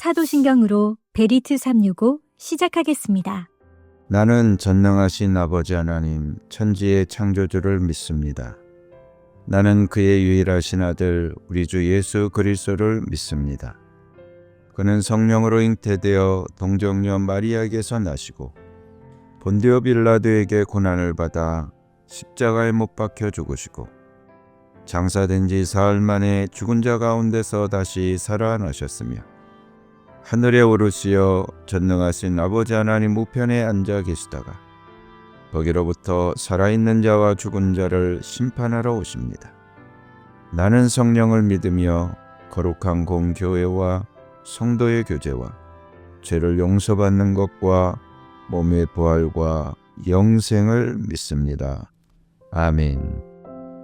사도신경으로 베리트 365 시작하겠습니다. 나는 전능하신 아버지 하나님 천지의 창조주를 믿습니다. 나는 그의 유일하신 아들 우리 주 예수 그리스도를 믿습니다. 그는 성령으로 잉태되어 동정녀 마리아에게서 나시고 본디오 빌라도에게 고난을 받아 십자가에 못 박혀 죽으시고 장사된 지 사흘 만에 죽은 자 가운데서 다시 살아나셨으며 하늘에 오르시어 전능하신 아버지 하나님 우편에 앉아 계시다가 거기로부터 살아있는 자와 죽은 자를 심판하러 오십니다. 나는 성령을 믿으며 거룩한 공교회와 성도의 교제와 죄를 용서받는 것과 몸의 부활과 영생을 믿습니다. 아멘.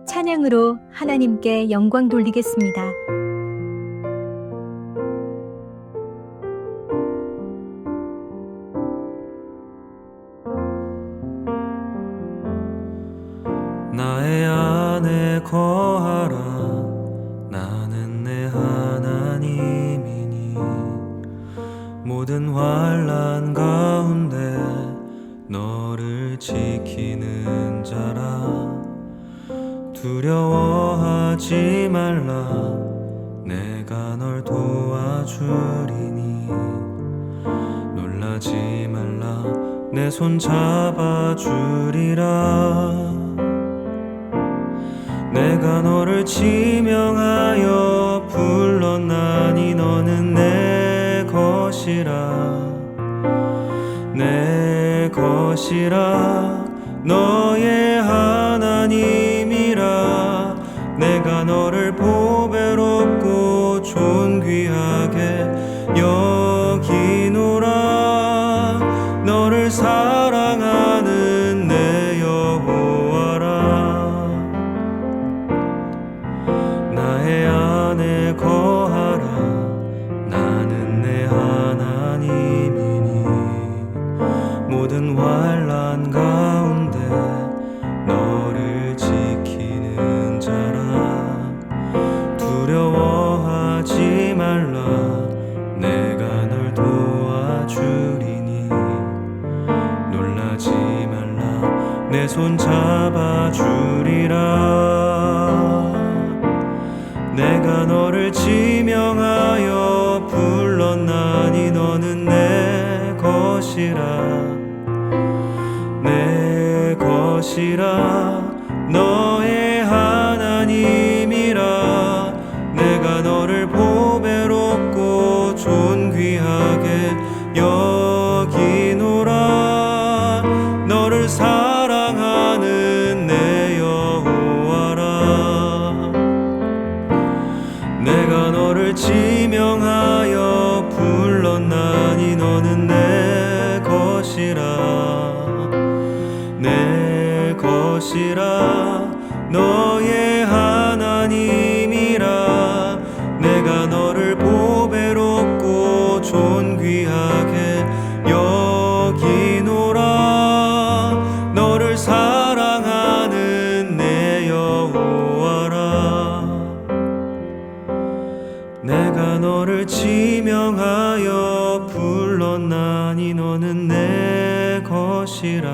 찬양으로 하나님께 영광 돌리겠습니다. 나의 안에 거하라. 나는 내 하나님이니 모든 환난 가운데 너를 지키는 자라. 두려워하지 말라. 내가 널 도와주리니 놀라지 말라. 내 손 잡아주리라. 내가 너를 지명하여 불렀나니 너는 내 것이라. 내 것이라. 너의 하나님이라. 내가 너를 보배롭고 존귀하게 여기노라. 너를 사랑하는 내 여호와라. 나의 안에 거하라. 나는 내 하나님이니 모든 환난 가운데 너를 지키는 자라. 두려워하지 말라. 내가 널 도와주리니 놀라지 말라. 내 손 잡아주리라. 내가 너를 지명하여 불렀나니 너는 내 것이라. 내 것이라. 너의 하나님이라. 내가 너를 보배롭고 존귀하게 여기노라. 너를 사랑하는 내 여호와라. 내가 너를 지명하여 불렀나니 너는 내 것이라. 내 것이라. 너의 하나님이라. 내가 너를 보배롭고 존귀하게 여기노라. 너를 사랑하는 내 여호와라. 내가 너를 지명하여 불렀나니 너는 내 것이라.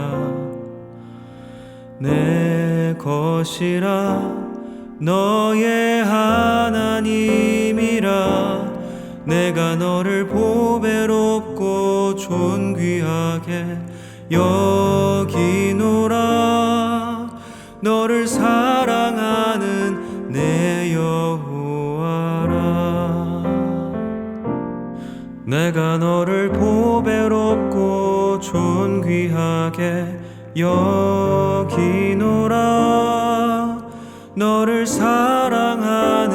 내 것이라. 너의 하나님이라. 내가 너를 보배롭고 존귀하게 여기노라. 너를 사랑하는 내 여호와라. 내가 너를 보배롭고 존귀하게 여기노라. 너를 사랑하는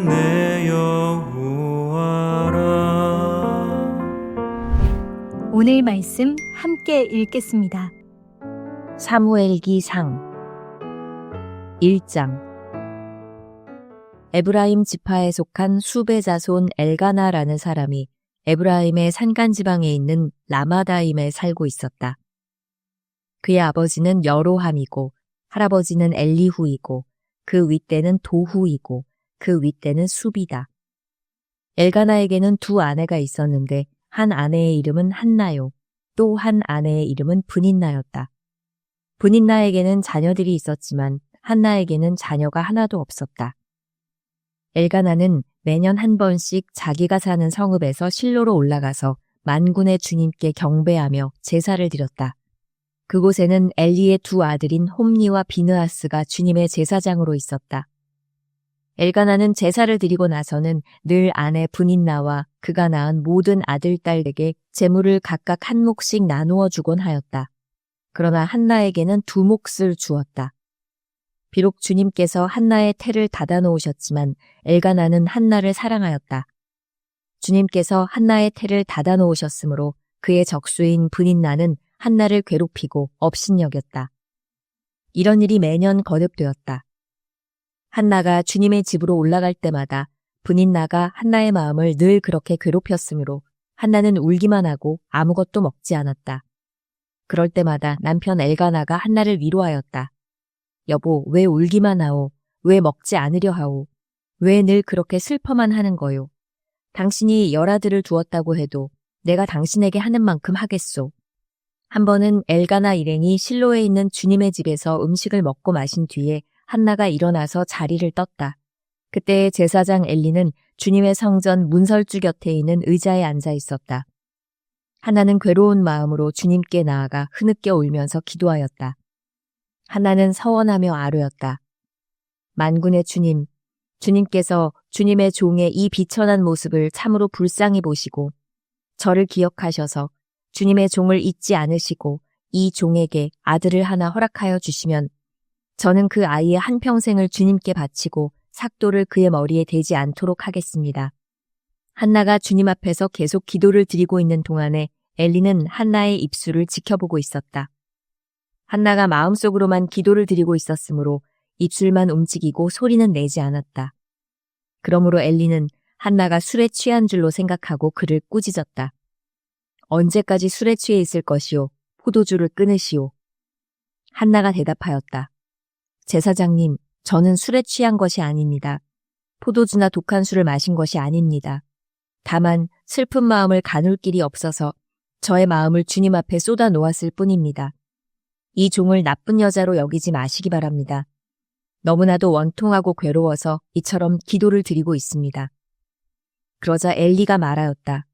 내 여호와라. 오늘 말씀 함께 읽겠습니다. 사무엘기상 1장. 에브라임 지파에 속한 수베 자손 엘가나라는 사람이 에브라임의 산간지방에 있는 라마다임에 살고 있었다. 그의 아버지는 여로함이고 할아버지는 엘리후이고 그 윗대는 도후이고 그 윗대는 수비다. 엘가나에게는 두 아내가 있었는데 한 아내의 이름은 한나요. 또 한 아내의 이름은 브닌나였다. 브닌나에게는 자녀들이 있었지만 한나에게는 자녀가 하나도 없었다. 엘가나는 매년 한 번씩 자기가 사는 성읍에서 실로로 올라가서 만군의 주님께 경배하며 제사를 드렸다. 그곳에는 엘리의 두 아들인 홈니와 비느하스가 주님의 제사장으로 있었다. 엘가나는 제사를 드리고 나서는 늘 아내 브닌나와 그가 낳은 모든 아들, 딸에게 제물을 각각 한 몫씩 나누어 주곤 하였다. 그러나 한나에게는 두 몫을 주었다. 비록 주님께서 한나의 태를 닫아 놓으셨지만 엘가나는 한나를 사랑하였다. 주님께서 한나의 태를 닫아 놓으셨으므로 그의 적수인 브닌나는 한나를 괴롭히고 업신여겼다. 이런 일이 매년 거듭되었다. 한나가 주님의 집으로 올라갈 때마다 브닌나가 한나의 마음을 늘 그렇게 괴롭혔으므로 한나는 울기만 하고 아무것도 먹지 않았다. 그럴 때마다 남편 엘가나가 한나를 위로하였다. 여보, 왜 울기만 하오? 왜 먹지 않으려 하오? 왜 늘 그렇게 슬퍼만 하는 거요? 당신이 열아들을 두었다고 해도 내가 당신에게 하는 만큼 하겠소. 한 번은 엘가나 일행이 실로에 있는 주님의 집에서 음식을 먹고 마신 뒤에 한나가 일어나서 자리를 떴다. 그때 제사장 엘리는 주님의 성전 문설주 곁에 있는 의자에 앉아 있었다. 한나는 괴로운 마음으로 주님께 나아가 흐느껴 울면서 기도하였다. 한나는 서원하며 아뢰었다. 만군의 주님, 주님께서 주님의 종의 이 비천한 모습을 참으로 불쌍히 보시고 저를 기억하셔서 주님의 종을 잊지 않으시고 이 종에게 아들을 하나 허락하여 주시면 저는 그 아이의 한평생을 주님께 바치고 삭도를 그의 머리에 대지 않도록 하겠습니다. 한나가 주님 앞에서 계속 기도를 드리고 있는 동안에 엘리는 한나의 입술을 지켜보고 있었다. 한나가 마음속으로만 기도를 드리고 있었으므로 입술만 움직이고 소리는 내지 않았다. 그러므로 엘리는 한나가 술에 취한 줄로 생각하고 그를 꾸짖었다. 언제까지 술에 취해 있을 것이오? 포도주를 끊으시오. 한나가 대답하였다. 제사장님, 저는 술에 취한 것이 아닙니다. 포도주나 독한 술을 마신 것이 아닙니다. 다만 슬픈 마음을 가눌 길이 없어서 저의 마음을 주님 앞에 쏟아 놓았을 뿐입니다. 이 종을 나쁜 여자로 여기지 마시기 바랍니다. 너무나도 원통하고 괴로워서 이처럼 기도를 드리고 있습니다. 그러자 엘리가 말하였다.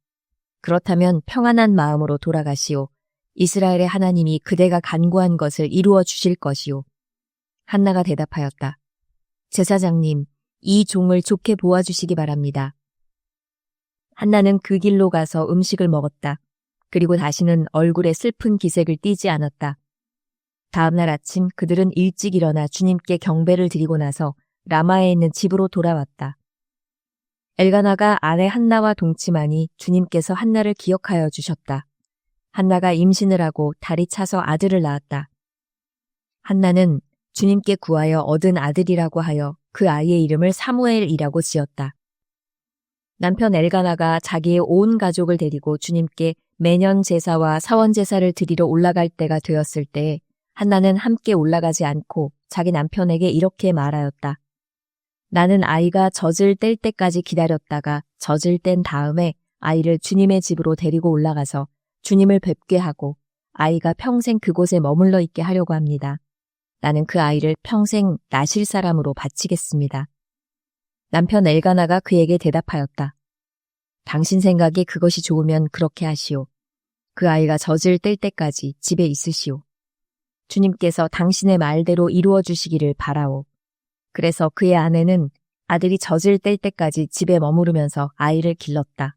그렇다면 평안한 마음으로 돌아가시오. 이스라엘의 하나님이 그대가 간구한 것을 이루어 주실 것이오. 한나가 대답하였다. 제사장님, 이 종을 좋게 보아주시기 바랍니다. 한나는 그 길로 가서 음식을 먹었다. 그리고 다시는 얼굴에 슬픈 기색을 띠지 않았다. 다음날 아침 그들은 일찍 일어나 주님께 경배를 드리고 나서 라마에 있는 집으로 돌아왔다. 엘가나가 아내 한나와 동침하니 주님께서 한나를 기억하여 주셨다. 한나가 임신을 하고 달이 차서 아들을 낳았다. 한나는 주님께 구하여 얻은 아들이라고 하여 그 아이의 이름을 사무엘이라고 지었다. 남편 엘가나가 자기의 온 가족을 데리고 주님께 매년 제사와 사원 제사를 드리러 올라갈 때가 되었을 때 한나는 함께 올라가지 않고 자기 남편에게 이렇게 말하였다. 나는 아이가 젖을 뗄 때까지 기다렸다가 젖을 뗀 다음에 아이를 주님의 집으로 데리고 올라가서 주님을 뵙게 하고 아이가 평생 그곳에 머물러 있게 하려고 합니다. 나는 그 아이를 평생 나실 사람으로 바치겠습니다. 남편 엘가나가 그에게 대답하였다. 당신 생각이 그것이 좋으면 그렇게 하시오. 그 아이가 젖을 뗄 때까지 집에 있으시오. 주님께서 당신의 말대로 이루어 주시기를 바라오. 그래서 그의 아내는 아들이 젖을 뗄 때까지 집에 머무르면서 아이를 길렀다.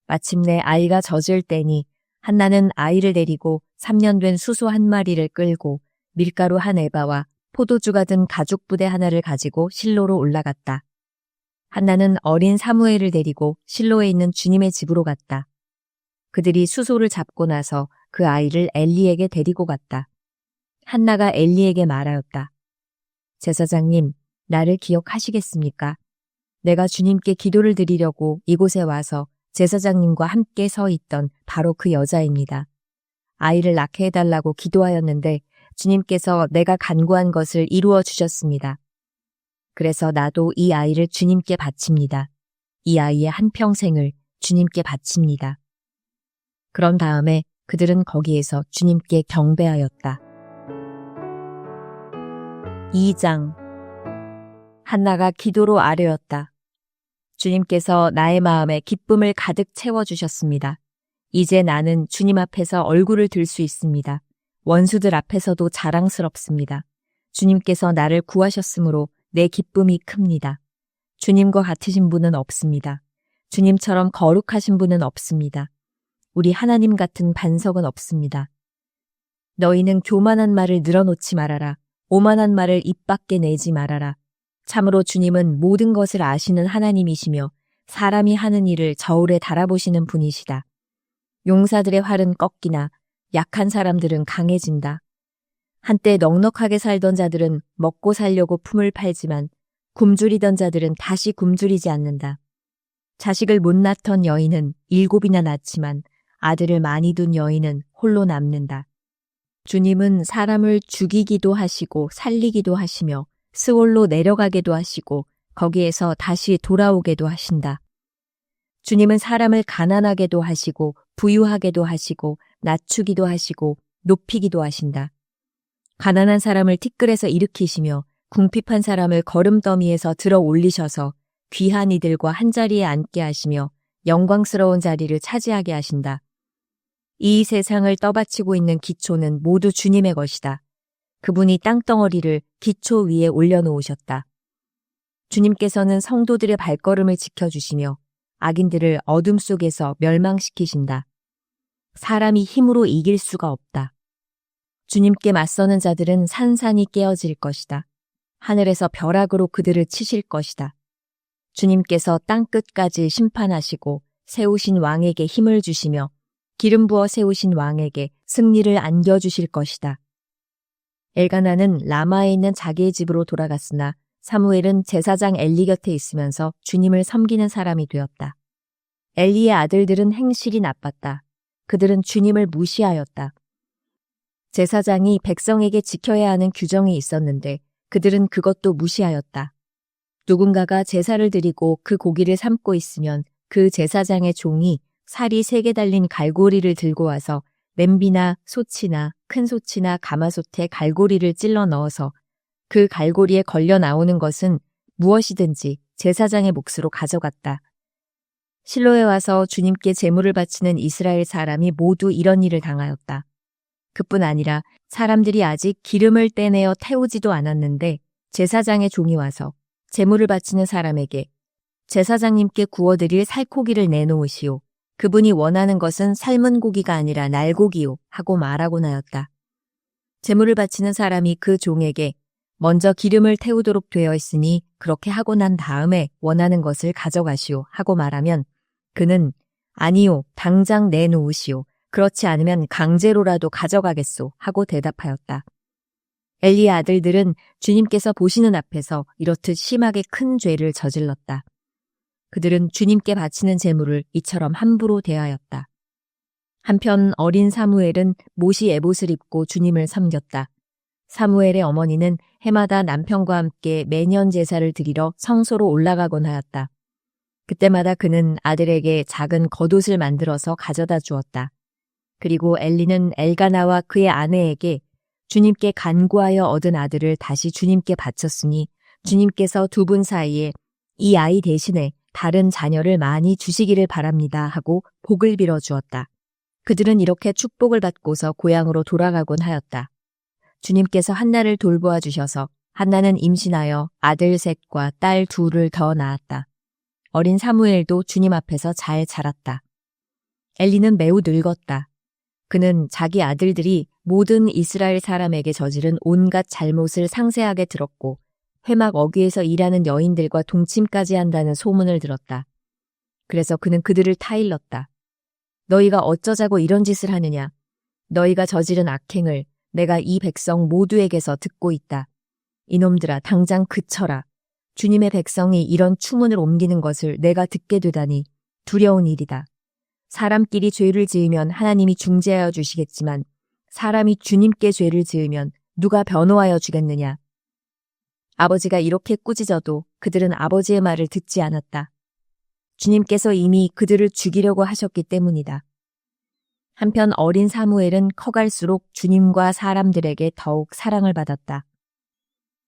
마침내 아이가 젖을 떼니 한나는 아이를 데리고 3년 된 수소 한 마리를 끌고 밀가루 한 에바와 포도주가 든 가죽 부대 하나를 가지고 실로로 올라갔다. 한나는 어린 사무엘을 데리고 실로에 있는 주님의 집으로 갔다. 그들이 수소를 잡고 나서 그 아이를 엘리에게 데리고 갔다. 한나가 엘리에게 말하였다. 제사장님, 나를 기억하시겠습니까? 내가 주님께 기도를 드리려고 이곳에 와서 제사장님과 함께 서 있던 바로 그 여자입니다. 아이를 낳게 해달라고 기도하였는데 주님께서 내가 간구한 것을 이루어 주셨습니다. 그래서 나도 이 아이를 주님께 바칩니다. 이 아이의 한평생을 주님께 바칩니다. 그런 다음에 그들은 거기에서 주님께 경배하였다. 2장. 한나가 기도로 아뢰었다. 주님께서 나의 마음에 기쁨을 가득 채워주셨습니다. 이제 나는 주님 앞에서 얼굴을 들 수 있습니다. 원수들 앞에서도 자랑스럽습니다. 주님께서 나를 구하셨으므로 내 기쁨이 큽니다. 주님과 같으신 분은 없습니다. 주님처럼 거룩하신 분은 없습니다. 우리 하나님 같은 반석은 없습니다. 너희는 교만한 말을 늘어놓지 말아라. 오만한 말을 입 밖에 내지 말아라. 참으로 주님은 모든 것을 아시는 하나님이시며 사람이 하는 일을 저울에 달아보시는 분이시다. 용사들의 활은 꺾이나 약한 사람들은 강해진다. 한때 넉넉하게 살던 자들은 먹고 살려고 품을 팔지만 굶주리던 자들은 다시 굶주리지 않는다. 자식을 못 낳던 여인은 7이나 낳지만 아들을 많이 둔 여인은 홀로 남는다. 주님은 사람을 죽이기도 하시고 살리기도 하시며 스올로 내려가게도 하시고 거기에서 다시 돌아오게도 하신다. 주님은 사람을 가난하게도 하시고 부유하게도 하시고 낮추기도 하시고 높이기도 하신다. 가난한 사람을 티끌에서 일으키시며 궁핍한 사람을 거름더미에서 들어 올리셔서 귀한 이들과 한자리에 앉게 하시며 영광스러운 자리를 차지하게 하신다. 이 세상을 떠받치고 있는 기초는 모두 주님의 것이다. 그분이 땅덩어리를 기초 위에 올려놓으셨다. 주님께서는 성도들의 발걸음을 지켜주시며 악인들을 어둠 속에서 멸망시키신다. 사람이 힘으로 이길 수가 없다. 주님께 맞서는 자들은 산산이 깨어질 것이다. 하늘에서 벼락으로 그들을 치실 것이다. 주님께서 땅끝까지 심판하시고 세우신 왕에게 힘을 주시며 기름 부어 세우신 왕에게 승리를 안겨주실 것이다. 엘가나는 라마에 있는 자기의 집으로 돌아갔으나 사무엘은 제사장 엘리 곁에 있으면서 주님을 섬기는 사람이 되었다. 엘리의 아들들은 행실이 나빴다. 그들은 주님을 무시하였다. 제사장이 백성에게 지켜야 하는 규정이 있었는데 그들은 그것도 무시하였다. 누군가가 제사를 드리고 그 고기를 삶고 있으면 그 제사장의 종이 살이 3개 달린 갈고리를 들고 와서 냄비나 소치나 큰 소치나 가마솥에 갈고리를 찔러 넣어서 그 갈고리에 걸려 나오는 것은 무엇이든지 제사장의 몫으로 가져갔다. 실로에 와서 주님께 제물을 바치는 이스라엘 사람이 모두 이런 일을 당하였다. 그뿐 아니라 사람들이 아직 기름을 떼내어 태우지도 않았는데 제사장의 종이 와서 제물을 바치는 사람에게 제사장님께 구워드릴 살코기를 내놓으시오. 그분이 원하는 것은 삶은 고기가 아니라 날고기요 하고 말하곤 하였다. 제물을 바치는 사람이 그 종에게 먼저 기름을 태우도록 되어 있으니 그렇게 하고 난 다음에 원하는 것을 가져가시오 하고 말하면 그는 아니요 당장 내놓으시오. 그렇지 않으면 강제로라도 가져가겠소 하고 대답하였다. 엘리의 아들들은 주님께서 보시는 앞에서 이렇듯 심하게 큰 죄를 저질렀다. 그들은 주님께 바치는 제물을 이처럼 함부로 대하였다. 한편 어린 사무엘은 모시 에봇을 입고 주님을 섬겼다. 사무엘의 어머니는 해마다 남편과 함께 매년 제사를 드리러 성소로 올라가곤 하였다. 그때마다 그는 아들에게 작은 겉옷을 만들어서 가져다 주었다. 그리고 엘리는 엘가나와 그의 아내에게 주님께 간구하여 얻은 아들을 다시 주님께 바쳤으니 주님께서 두 분 사이에 이 아이 대신에 다른 자녀를 많이 주시기를 바랍니다 하고 복을 빌어 주었다. 그들은 이렇게 축복을 받고서 고향으로 돌아가곤 하였다. 주님께서 한나를 돌보아 주셔서 한나는 임신하여 아들 셋과 딸 2을 더 낳았다. 어린 사무엘도 주님 앞에서 잘 자랐다. 엘리는 매우 늙었다. 그는 자기 아들들이 모든 이스라엘 사람에게 저지른 온갖 잘못을 상세하게 들었고 회막 어귀에서 일하는 여인들과 동침까지 한다는 소문을 들었다. 그래서 그는 그들을 타일렀다. 너희가 어쩌자고 이런 짓을 하느냐. 너희가 저지른 악행을 내가 이 백성 모두에게서 듣고 있다. 이놈들아 당장 그쳐라. 주님의 백성이 이런 추문을 옮기는 것을 내가 듣게 되다니 두려운 일이다. 사람끼리 죄를 지으면 하나님이 중재하여 주시겠지만 사람이 주님께 죄를 지으면 누가 변호하여 주겠느냐. 아버지가 이렇게 꾸짖어도 그들은 아버지의 말을 듣지 않았다. 주님께서 이미 그들을 죽이려고 하셨기 때문이다. 한편 어린 사무엘은 커갈수록 주님과 사람들에게 더욱 사랑을 받았다.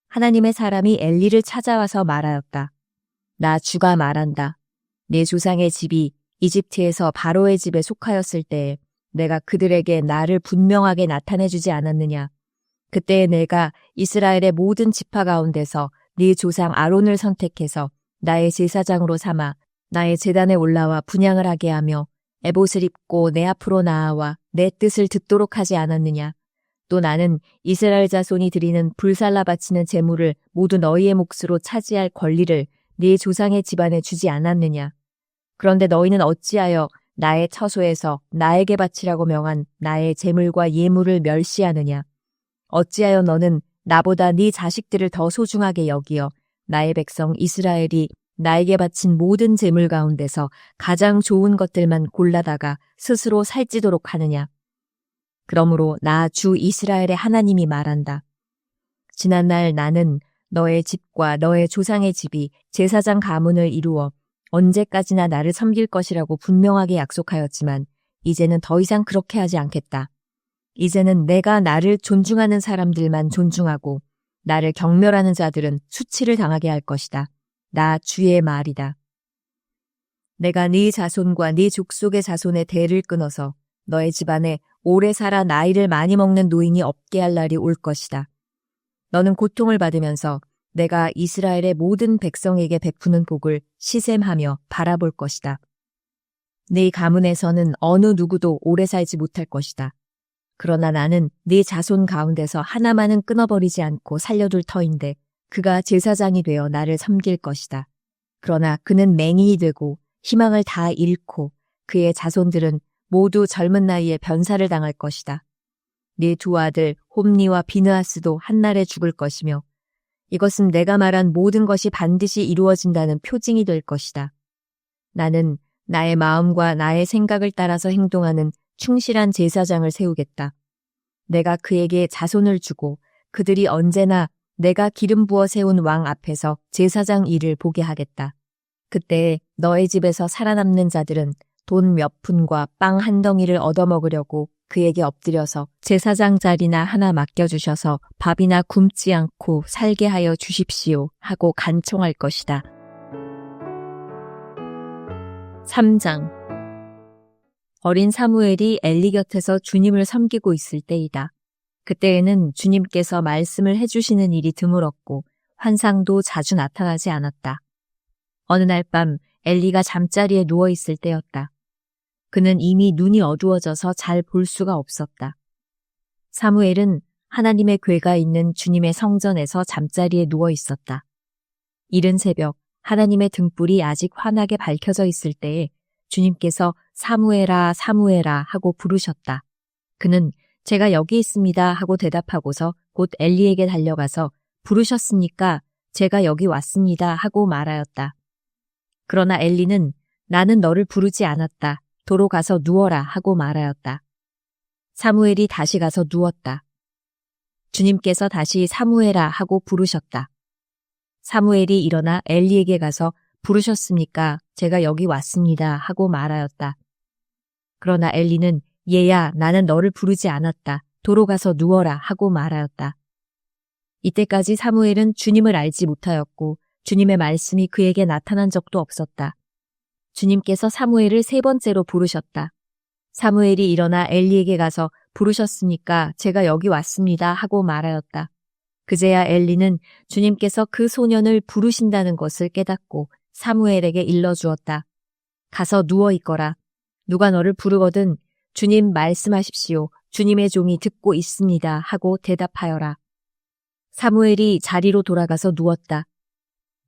하나님의 사람이 엘리를 찾아와서 말하였다. 나 주가 말한다. 네 조상의 집이 이집트에서 바로의 집에 속하였을 때에 내가 그들에게 나를 분명하게 나타내주지 않았느냐. 그때에 내가 이스라엘의 모든 지파 가운데서 네 조상 아론을 선택해서 나의 제사장으로 삼아 나의 제단에 올라와 분향을 하게 하며 에봇을 입고 내 앞으로 나아와 내 뜻을 듣도록 하지 않았느냐. 또 나는 이스라엘 자손이 드리는 불살라 바치는 제물을 모두 너희의 몫으로 차지할 권리를 네 조상의 집안에 주지 않았느냐. 그런데 너희는 어찌하여 나의 처소에서 나에게 바치라고 명한 나의 제물과 예물을 멸시하느냐. 어찌하여 너는 나보다 네 자식들을 더 소중하게 여기어 나의 백성 이스라엘이 나에게 바친 모든 제물 가운데서 가장 좋은 것들만 골라다가 스스로 살찌도록 하느냐. 그러므로 나 주 이스라엘의 하나님이 말한다. 지난날 나는 너의 집과 너의 조상의 집이 제사장 가문을 이루어 언제까지나 나를 섬길 것이라고 분명하게 약속하였지만 이제는 더 이상 그렇게 하지 않겠다. 이제는 내가 나를 존중하는 사람들만 존중하고 나를 경멸하는 자들은 수치를 당하게 할 것이다. 나 주의 말이다. 내가 네 자손과 네 족속의 자손의 대를 끊어서 너의 집안에 오래 살아 나이를 많이 먹는 노인이 없게 할 날이 올 것이다. 너는 고통을 받으면서 내가 이스라엘의 모든 백성에게 베푸는 복을 시샘하며 바라볼 것이다. 네 가문에서는 어느 누구도 오래 살지 못할 것이다. 그러나 나는 네 자손 가운데서 하나만은 끊어버리지 않고 살려둘 터인데 그가 제사장이 되어 나를 섬길 것이다. 그러나 그는 맹인이 되고 희망을 다 잃고 그의 자손들은 모두 젊은 나이에 변사를 당할 것이다. 네 두 아들 홈니와 비느하스도 한날에 죽을 것이며 이것은 내가 말한 모든 것이 반드시 이루어진다는 표징이 될 것이다. 나는 나의 마음과 나의 생각을 따라서 행동하는 충실한 제사장을 세우겠다. 내가 그에게 자손을 주고 그들이 언제나 내가 기름 부어 세운 왕 앞에서 제사장 일을 보게 하겠다. 그때 너의 집에서 살아남는 자들은 돈 몇 푼과 빵 한 덩이를 얻어먹으려고 그에게 엎드려서 제사장 자리나 하나 맡겨주셔서 밥이나 굶지 않고 살게 하여 주십시오 하고 간청할 것이다. 3장 어린 사무엘이 엘리 곁에서 주님을 섬기고 있을 때이다. 그때에는 주님께서 말씀을 해주시는 일이 드물었고 환상도 자주 나타나지 않았다. 어느 날 밤 엘리가 잠자리에 누워있을 때였다. 그는 이미 눈이 어두워져서 잘 볼 수가 없었다. 사무엘은 하나님의 궤가 있는 주님의 성전에서 잠자리에 누워 있었다. 이른 새벽 하나님의 등불이 아직 환하게 밝혀져 있을 때에 주님께서 사무엘아 사무엘아 하고 부르셨다. 그는 제가 여기 있습니다 하고 대답하고서 곧 엘리에게 달려가서 부르셨습니까? 제가 여기 왔습니다 하고 말하였다. 그러나 엘리는 나는 너를 부르지 않았다. 도로 가서 누워라 하고 말하였다. 사무엘이 다시 가서 누웠다. 주님께서 다시 사무엘아 하고 부르셨다. 사무엘이 일어나 엘리에게 가서 부르셨습니까? 제가 여기 왔습니다 하고 말하였다. 그러나 엘리는 얘야 나는 너를 부르지 않았다. 도로 가서 누워라 하고 말하였다. 이때까지 사무엘은 주님을 알지 못하였고 주님의 말씀이 그에게 나타난 적도 없었다. 주님께서 사무엘을 세 번째로 부르셨다. 사무엘이 일어나 엘리에게 가서 부르셨습니까? 제가 여기 왔습니다 하고 말하였다. 그제야 엘리는 주님께서 그 소년을 부르신다는 것을 깨닫고 사무엘에게 일러주었다. 가서 누워 있거라. 누가 너를 부르거든 주님 말씀하십시오. 주님의 종이 듣고 있습니다 하고 대답하여라. 사무엘이 자리로 돌아가서 누웠다.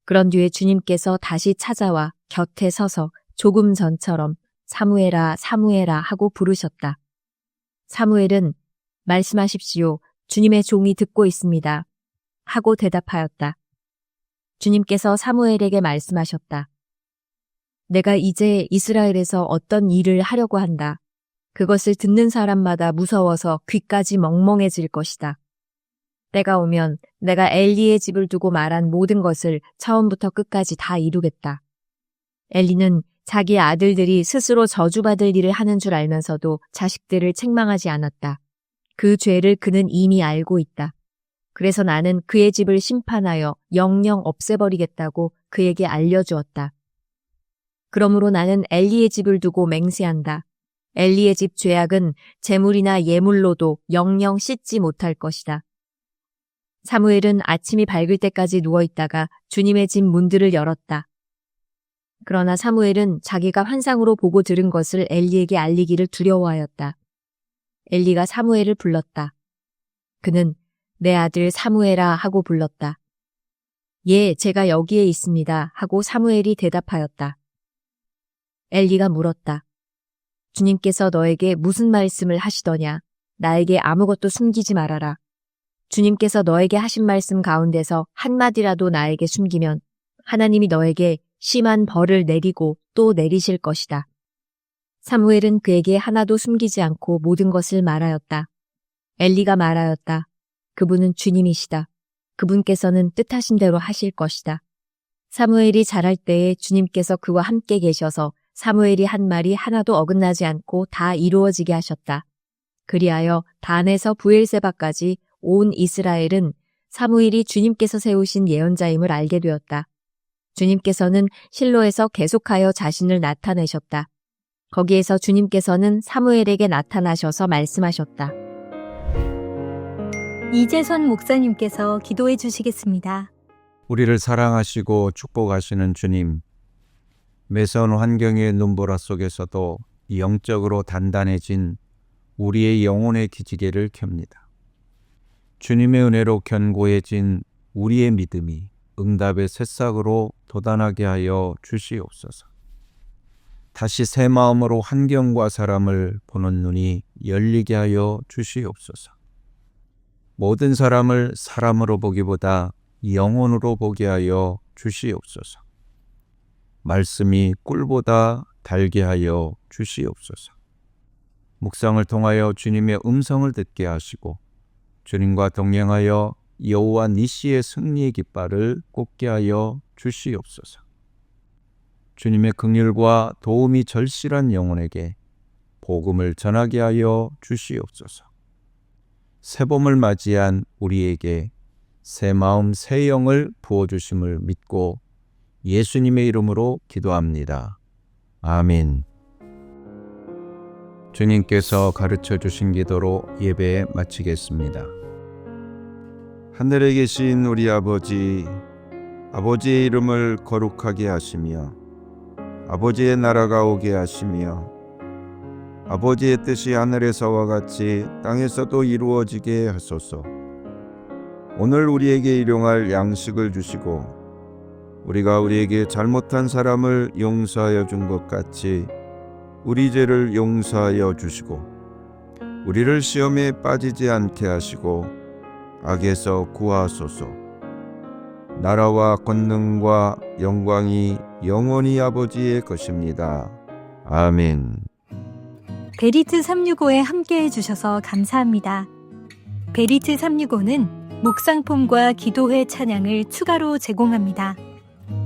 그런 뒤에 주님께서 다시 찾아와 곁에 서서 조금 전처럼 사무엘아 사무엘아 하고 부르셨다. 사무엘은 말씀하십시오. 주님의 종이 듣고 있습니다. 하고 대답하였다. 주님께서 사무엘에게 말씀하셨다. 내가 이제 이스라엘에서 어떤 일을 하려고 한다. 그것을 듣는 사람마다 무서워서 귀까지 멍멍해질 것이다. 때가 오면 내가 엘리의 집을 두고 말한 모든 것을 처음부터 끝까지 다 이루겠다. 엘리는 자기 아들들이 스스로 저주받을 일을 하는 줄 알면서도 자식들을 책망하지 않았다. 그 죄를 그는 이미 알고 있다. 그래서 나는 그의 집을 심판하여 영영 없애버리겠다고 그에게 알려주었다. 그러므로 나는 엘리의 집을 두고 맹세한다. 엘리의 집 죄악은 제물이나 예물로도 영영 씻지 못할 것이다. 사무엘은 아침이 밝을 때까지 누워있다가 주님의 집 문들을 열었다. 그러나 사무엘은 자기가 환상으로 보고 들은 것을 엘리에게 알리기를 두려워하였다. 엘리가 사무엘을 불렀다. 그는 내 아들 사무엘아 하고 불렀다. 예, 제가 여기에 있습니다 하고 사무엘이 대답하였다. 엘리가 물었다. 주님께서 너에게 무슨 말씀을 하시더냐? 나에게 아무것도 숨기지 말아라. 주님께서 너에게 하신 말씀 가운데서 한마디라도 나에게 숨기면 하나님이 너에게 심한 벌을 내리고 또 내리실 것이다. 사무엘은 그에게 하나도 숨기지 않고 모든 것을 말하였다. 엘리가 말하였다. 그분은 주님이시다. 그분께서는 뜻하신 대로 하실 것이다. 사무엘이 자랄 때에 주님께서 그와 함께 계셔서 사무엘이 한 말이 하나도 어긋나지 않고 다 이루어지게 하셨다. 그리하여 단에서 부엘세바까지 온 이스라엘은 사무엘이 주님께서 세우신 예언자임을 알게 되었다. 주님께서는 실로에서 계속하여 자신을 나타내셨다. 거기에서 주님께서는 사무엘에게 나타나셔서 말씀하셨다. 이재선 목사님께서 기도해 주시겠습니다. 우리를 사랑하시고 축복하시는 주님, 매서운 환경의 눈보라 속에서도 영적으로 단단해진 우리의 영혼의 기지개를 켭니다. 주님의 은혜로 견고해진 우리의 믿음이 응답의 새싹으로 돋아나게 하여 주시옵소서. 다시 새 마음으로 환경과 사람을 보는 눈이 열리게 하여 주시옵소서. 모든 사람을 사람으로 보기보다 영혼으로 보게 하여 주시옵소서. 말씀이 꿀보다 달게 하여 주시옵소서. 묵상을 통하여 주님의 음성을 듣게 하시고 주님과 동행하여 여호와 니시의 승리의 깃발을 꽂게 하여 주시옵소서. 주님의 긍휼과 도움이 절실한 영혼에게 복음을 전하게 하여 주시옵소서. 새봄을 맞이한 우리에게 새 마음 새 영을 부어주심을 믿고 예수님의 이름으로 기도합니다. 아멘. 주님께서 가르쳐 주신 기도로 예배 마치겠습니다. 하늘에 계신 우리 아버지, 아버지의 이름을 거룩하게 하시며 아버지의 나라가 오게 하시며 아버지의 뜻이 하늘에서와 같이 땅에서도 이루어지게 하소서. 오늘 우리에게 일용할 양식을 주시고 우리가 우리에게 잘못한 사람을 용서하여 준 것 같이 우리 죄를 용서하여 주시고 우리를 시험에 빠지지 않게 하시고 악에서 구하소서. 나라와 권능과 영광이 영원히 아버지의 것입니다. 아멘. 베리트 365에 함께해 주셔서 감사합니다. 베리트 365는 묵상폼과 기도회 찬양을 추가로 제공합니다.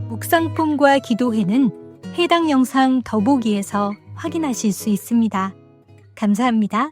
묵상폼과 기도회는 해당 영상 더보기에서 확인하실 수 있습니다. 감사합니다.